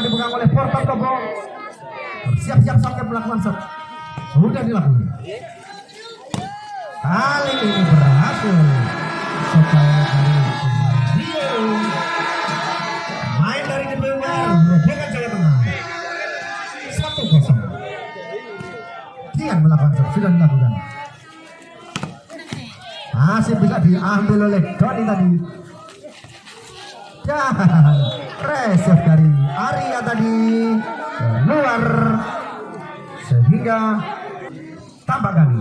dipegang oleh Portal Togo. Siap-siap sampai melakukan shot. Sudah dilakukan. Kali ini berhasil. Supaya Rio main dari DPR dengan Jaya Tengah 1-0. Kian melakukan shot. Sudah dilakukan. Masih bisa diambil oleh Doni tadi. Dan reserve dari Arya tadi keluar sehingga tambah kali.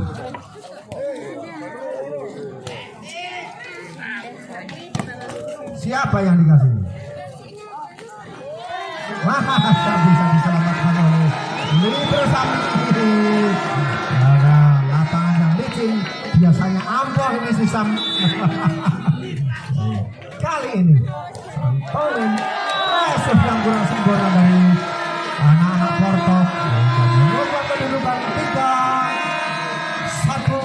Siapa yang dikasih? Wah, bisa diselamatkan oleh Libro Sami. Ada lapangan yang licin, biasanya ampuh ini si Sam. Kali ini Santolin reserve yang kurang sempurna dari anak-anak Porto. Mengubah kedudukan 3-1.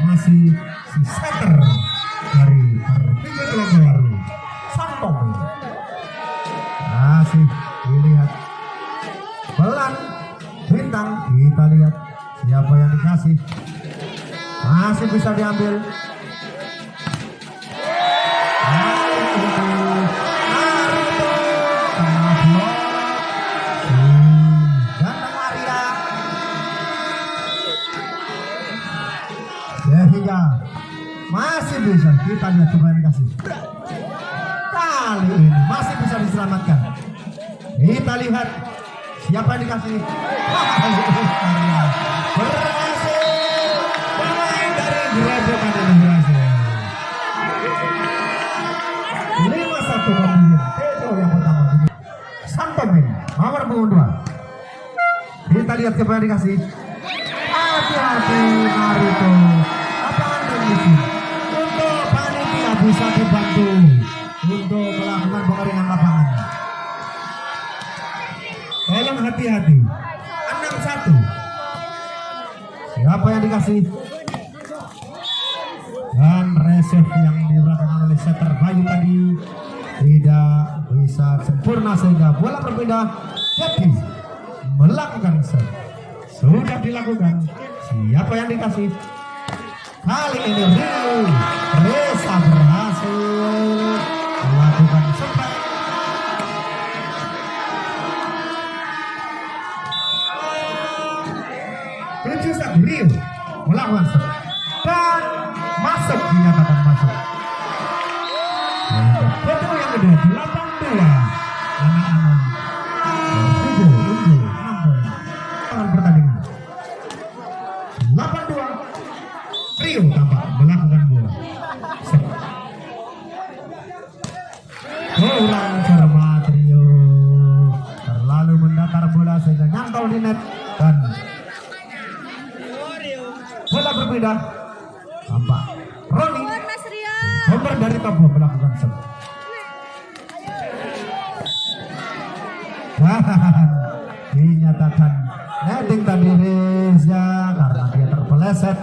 Masih si setter dari Perpinggir Logo Baru Santolin. Masih dilihat pelan bintang. Kita lihat siapa yang dikasih. Masih bisa diambil. Sehingga masih bisa kita lihat coba yang dikasih. Kali ini masih bisa diselamatkan. Kita lihat siapa yang dikasih. Berhasil pemain dari Gerobokan ini berhasil. 5-1 kemudian Tejo yang pertama. Santomin nomor 2. Kita lihat siapa yang dikasih. Hati-hati Naruto. Untuk panitia bisa dibantu untuk melakukan pengeringan lapangan. Tolong hati-hati. 6-1. Siapa yang dikasih? Dan reserve yang diberikan oleh setter Bayu tadi tidak bisa sempurna sehingga bola berpindah. Jadi melakukan set. Sudah dilakukan. Siapa yang dikasih? Kali ini Reza berhasil melakukan sepak. Tujuh satu Rio melakukan sepak dan masuk, dinyatakan masuk. Betul yang kedua 8-2 anak-anak unggul 6 poin pertandingan 8-2. Rio tampak melakukan bola. Kurang cermat Rio, terlalu mendatar bola sehingga nyantol di net dan bola berpindah. Tampak Roni nomor dari Togo melakukan set. Dinyatakan netting tadi Reza karena dia terpeleset.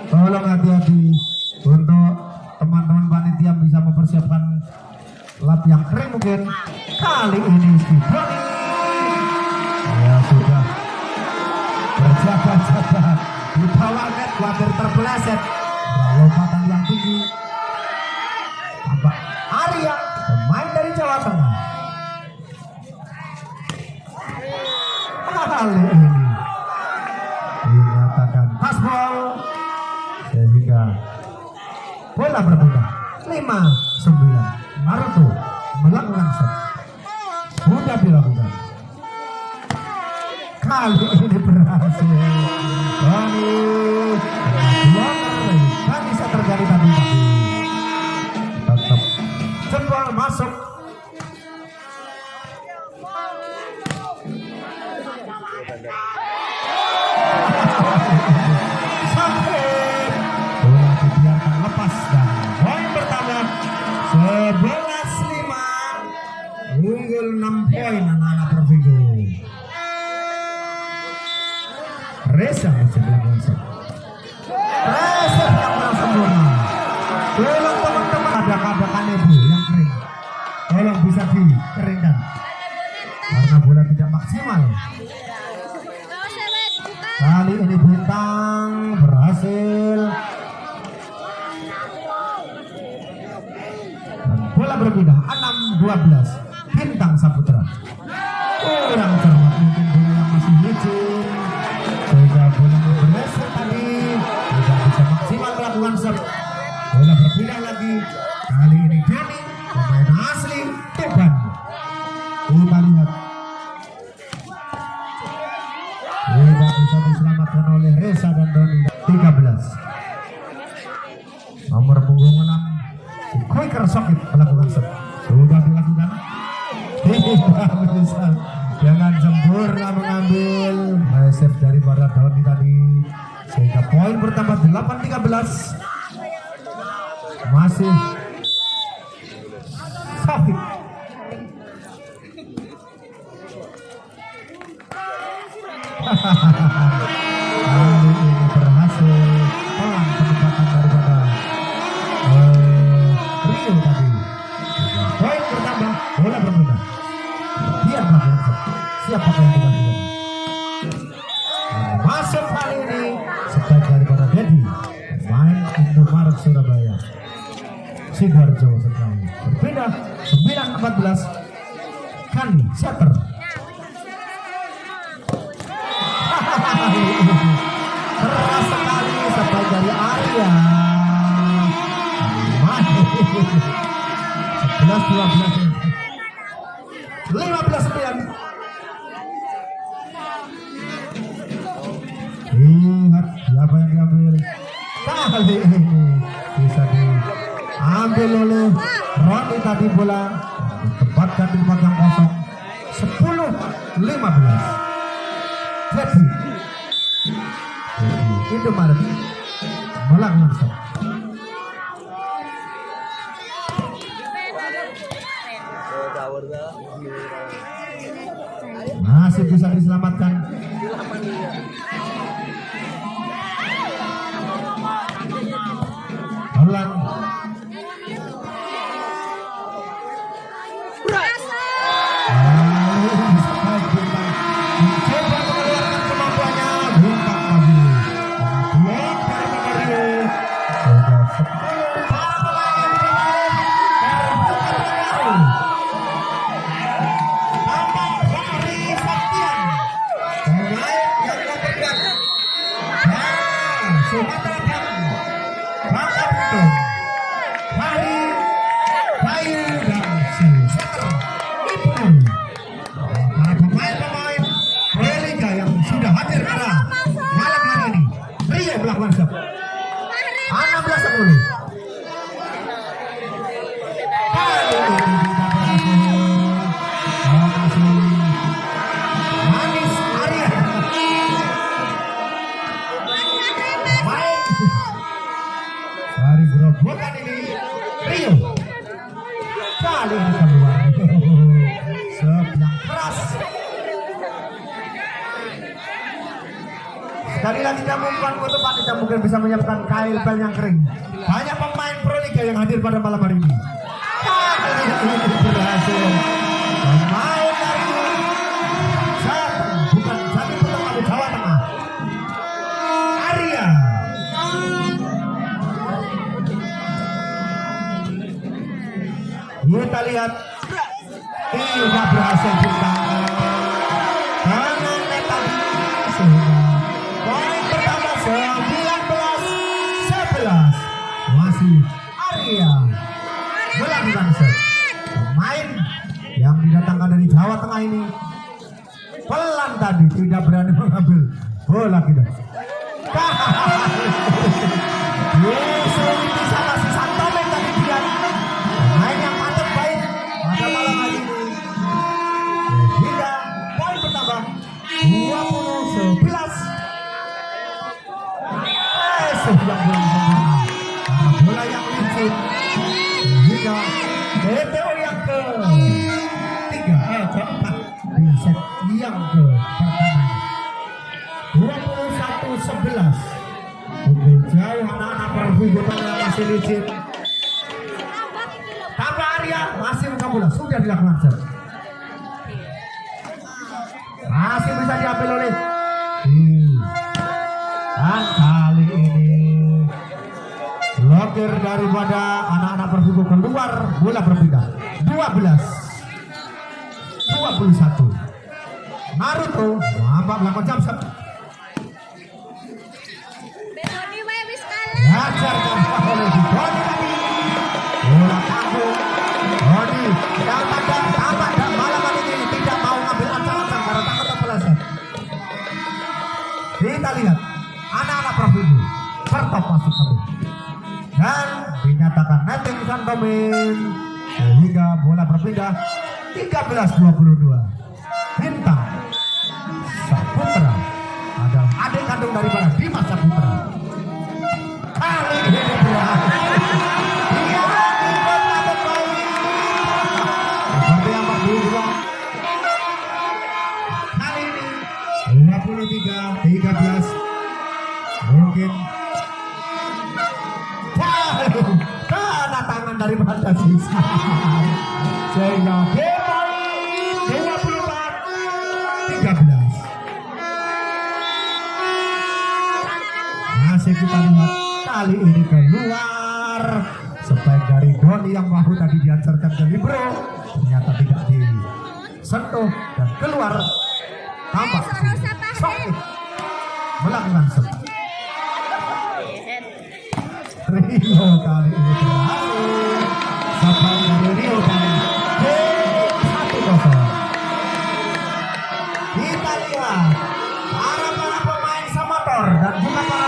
Tolong hati-hati untuk teman-teman panitia bisa mempersiapkan lap yang kering mungkin. Kali ini si Doni ya sudah berjaga-jaga di bawah net, khawatir terpeleset. Lompatan yang tinggi. Tampak Arya pemain dari Jawa Tengah. Kali ini dinyatakan pasbol sehingga bola berpindah 5-9. Naruto melakukan set. Sudah dilakukan. Kali ini berhasil. Doni dua kali kan bisa terjadi tadi. Tetap jempol masuk. tolong bisa dikeringkan karena bola tidak maksimal. Kali ini Bintang berhasil dan bola berpindah 6-12 Bintang Saputra. Kurang cermat mungkin bola yang masih licin sehingga bola bergeser tadi tidak bisa maksimal melakukan serve. Bola berpindah lagi, kali ini Doni pemain asli Tuban. Kita lihat tidak bisa diselamatkan oleh Reza dan Doni. 13 nomor punggung 6 si Quicker Sokit melakukan serve. Sudah dilakukan, tidak bisa dengan sempurna mengambil reserve dari para Doni tadi sehingga poin bertambah 8-13. Masih Sokit. Kali ini berhasil pelan penempatan daripada Rio tadi. Poin bertambah, bola berpindah. Dia melakukan siapakah yang digantikan? Masuk kali ini sebaik daripada Dedi, main Indomaret Surabaya. Sidoarjo sekarang berpindah 9-14. Kali setter. Keras sekali sebaik dari Arya. 11-12 15-9. Lihat siapa yang diambil. Kali ini bisa diambil oleh Roni tadi bola ditempatkan di tempat yang kosong. 10-15. Jadi Indomaret melakukan serve. Masih bisa diselamatkan. Ulang. Sekali lagi tidak mungkin bisa menyiapkan kail pel yang kering. Banyak pemain Pro Liga yang hadir pada malam hari ini. Berhasil. Pemain dari bukan Jati Putra Jawa Tengah. Arya. Kita lihat. Tidak berhasil kita. Tangan tadi sehingga poin pertama 19-11. Masih Arya melakukan serve. Pemain yang didatangkan dari Jawa Tengah ini pelan tadi, tidak berani mengambil bola kita. Yusuf bisa masih Santomen tadi dia. Pemain yang mantap baik pada malam hari ini. Sehingga poin pertama 20-11. Sudah belum sempurna karena bola yang licin sehingga TPO yang keempat di set yang pertama 21-11. Unggul jauh anak-anak perbuatan yang masih licin. Tambah Arya masih bola sudah dilakukan serve. Masih bisa diambil oleh dan kali ini blokir daripada anak-anak Persibo keluar, bola berpindah 12-21. Naruto mampak melakukan jump shot. Ajarkan oleh Doni lagi. Bola kampung. Doni yang tampak dan malam ini tidak mau ngambil ancang-ancang karena takut terpeleset. Kita lihat anak-anak Persibo bertop masuk kembali dan dinyatakan netting bukan domain sehingga bola berpindah 13-22. Bintang Saputra adalah adik kandung daripada Dimas Saputra. Kali ini berhasil. Dia berlatih baik. Seperti yang Pak bilang. Kali ini 23-13. Mungkin kena tangan daripada sisa. Sehingga game point 24-13. Masih kita lihat kali ini keluar spike dari Doni yang baru tadi diancarkan ke libero, ternyata tidak disentuh dan keluar. Tampak Sokit melakukan set. Rio kali ini berhasil. Sampai dari Rio dan game 1-0. Kita lihat para pemain Samator dan juga para